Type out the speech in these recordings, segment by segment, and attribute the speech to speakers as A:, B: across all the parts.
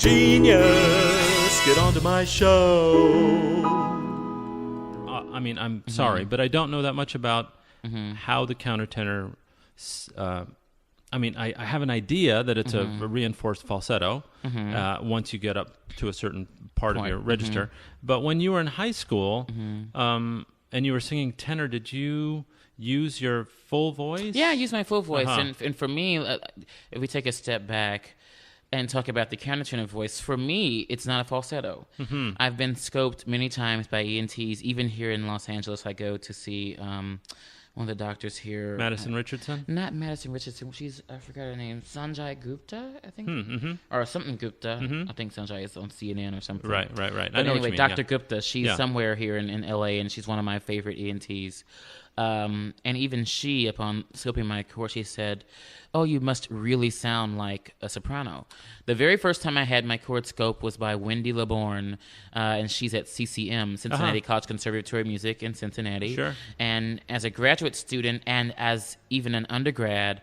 A: Genius, get onto my show.
B: I'm sorry, but I don't know that much about how the countertenor. I have an idea that it's a reinforced falsetto once you get up to a certain part of your register. But when you were in high school and you were singing tenor, did you use your full voice?
C: Yeah, I use my full voice. And for me, if we take a step back and talk about the countertenor voice, for me, it's not a falsetto. I've been scoped many times by ENTs. Even here in Los Angeles, I go to see one of the doctors here.
B: Madison Richardson?
C: Not Madison Richardson. I forgot her name. Sanjay Gupta, I think? Or something Gupta. I think Sanjay is on CNN or something.
B: Right.
C: But
B: I know
C: anyway,
B: what you mean,
C: Dr. Gupta, she's somewhere here in L.A., and she's one of my favorite ENTs. And even she, upon scoping my chord, she said, "Oh, you must really sound like a soprano." The very first time I had my chord scope was by Wendy LeBourne, and she's at CCM, Cincinnati College Conservatory of Music in Cincinnati.
B: Sure.
C: And as a graduate student and as even an undergrad,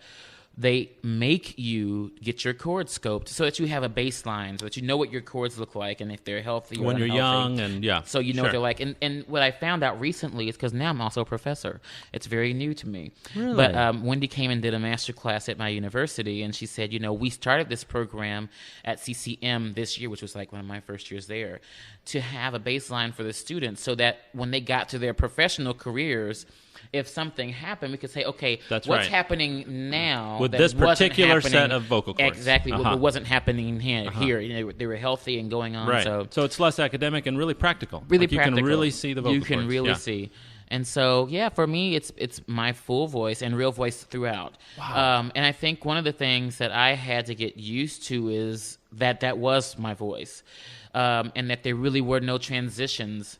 C: they make you get your chords scoped so that you have a baseline, so that you know what your chords look like and if they're healthy or
B: when you're
C: unhealthy.
B: young, and
C: so you know what they're like. And what I found out recently is because now I'm also a professor. It's very new to me.
B: Really?
C: But Wendy came and did a master class at my university, and she said, we started this program at CCM this year, which was like one of my first years there, to have a baseline for the students so that when they got to their professional careers, if something happened, we could say, okay, what's happening now
B: with
C: that
B: this particular
C: wasn't
B: set of vocal cords?
C: Exactly, what wasn't happening here. They were healthy and going on.
B: Right. So it's less academic and really practical.
C: Really
B: practical. You can really see the vocal
C: cords. You can really see. And so, for me, it's my full voice and real voice throughout.
B: Wow.
C: And I think one of the things that I had to get used to is that was my voice, and that there really were no transitions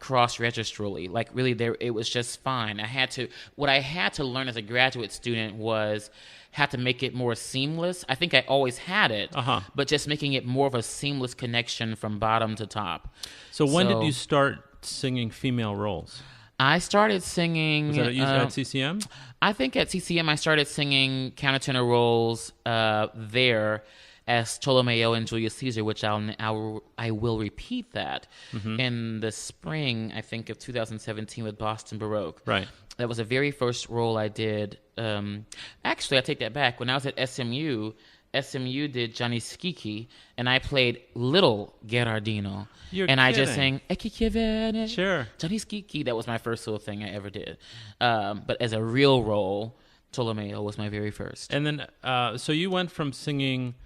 C: cross-registrally. Like really, it was just fine. What I had to learn as a graduate student was how to make it more seamless. I think I always had it, but just making it more of a seamless connection from bottom to top.
B: So when did you start singing female roles?
C: I started singing...
B: Was that at CCM?
C: I think at CCM I started singing countertenor roles there as Ptolomeo and Julius Caesar, which I will repeat that in the spring, I think, of 2017 with Boston Baroque.
B: Right.
C: That was the very first role I did. Actually, I take that back. When I was at SMU did Gianni Schicchi, and I played Little Gherardino.
B: You're
C: and
B: kidding.
C: I just sang "Ecco che viene."
B: Sure.
C: Gianni Schicchi. That was my first little thing I ever did. But as a real role, Ptolomeo was my very first.
B: And then, so you went from singing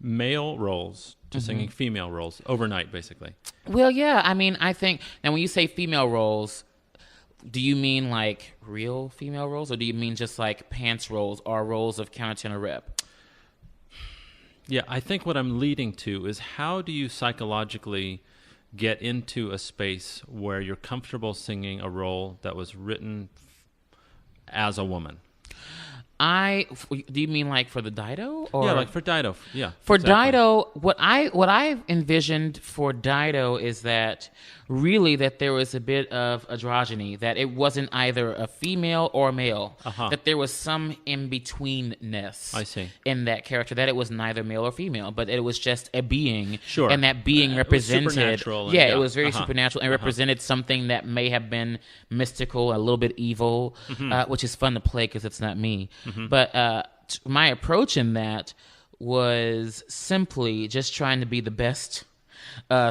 B: male roles to singing female roles overnight, basically.
C: Well, yeah. I think now when you say female roles, do you mean like real female roles, or do you mean just like pants roles or roles of countertenor rep?
B: Yeah, I think what I'm leading to is how do you psychologically get into a space where you're comfortable singing a role that was written as a woman?
C: Do you mean like for the Dido? Or?
B: Yeah, like for Dido. Yeah.
C: For
B: exactly.
C: Dido, what I envisioned for Dido is that really that there was a bit of androgyny, that it wasn't either a female or a male, that there was some in-betweenness
B: I see.
C: in that character, that it was neither male or female, but it was just a being.
B: Sure.
C: And that being represented...
B: supernatural.
C: It was very supernatural and represented something that may have been mystical, a little bit evil, which is fun to play because it's not me. But my approach in that was simply just trying to be the best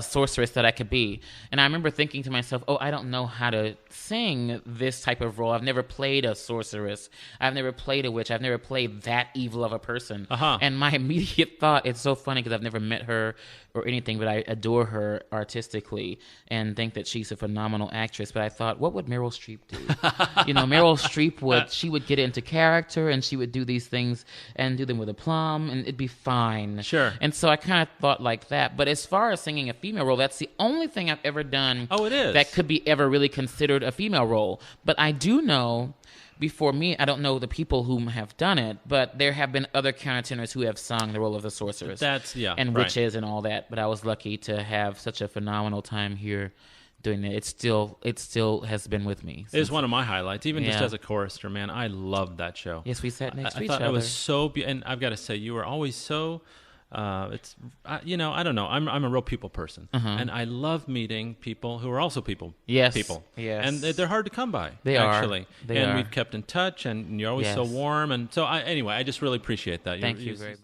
C: sorceress that I could be. And I remember thinking to myself, I don't know how to sing this type of role. I've never played a sorceress. I've never played a witch. I've never played that evil of a person. And my immediate thought, it's so funny because I've never met her or anything, but I adore her artistically and think that she's a phenomenal actress. But I thought, what would Meryl Streep do? Meryl Streep she would get into character and she would do these things and do them with aplomb and it'd be fine.
B: Sure.
C: And so I kind of thought like that. But as far as singing a female role, that's the only thing I've ever done
B: it is.
C: that could be ever really considered a female role. But I do know, before me, I don't know the people who have done it, but there have been other countertenors who have sung the role of the sorceress. And witches and all that. But I was lucky to have such a phenomenal time here doing it. It still has been with me.
B: It's one of my highlights, even just as a chorister, man. I loved that show.
C: Yes, we sat next to each
B: other. I thought
C: other.
B: it was so beautiful. And I've got to say, you were always so I don't know. I'm a real people person, and I love meeting people who are also people.
C: Yes.
B: People.
C: Yes.
B: And they're hard to come by.
C: They are.
B: Actually.
C: They
B: and
C: are.
B: we've kept in touch, and you're always so
C: Yes.
B: warm. And so, I just really appreciate that.
C: Thank you very much.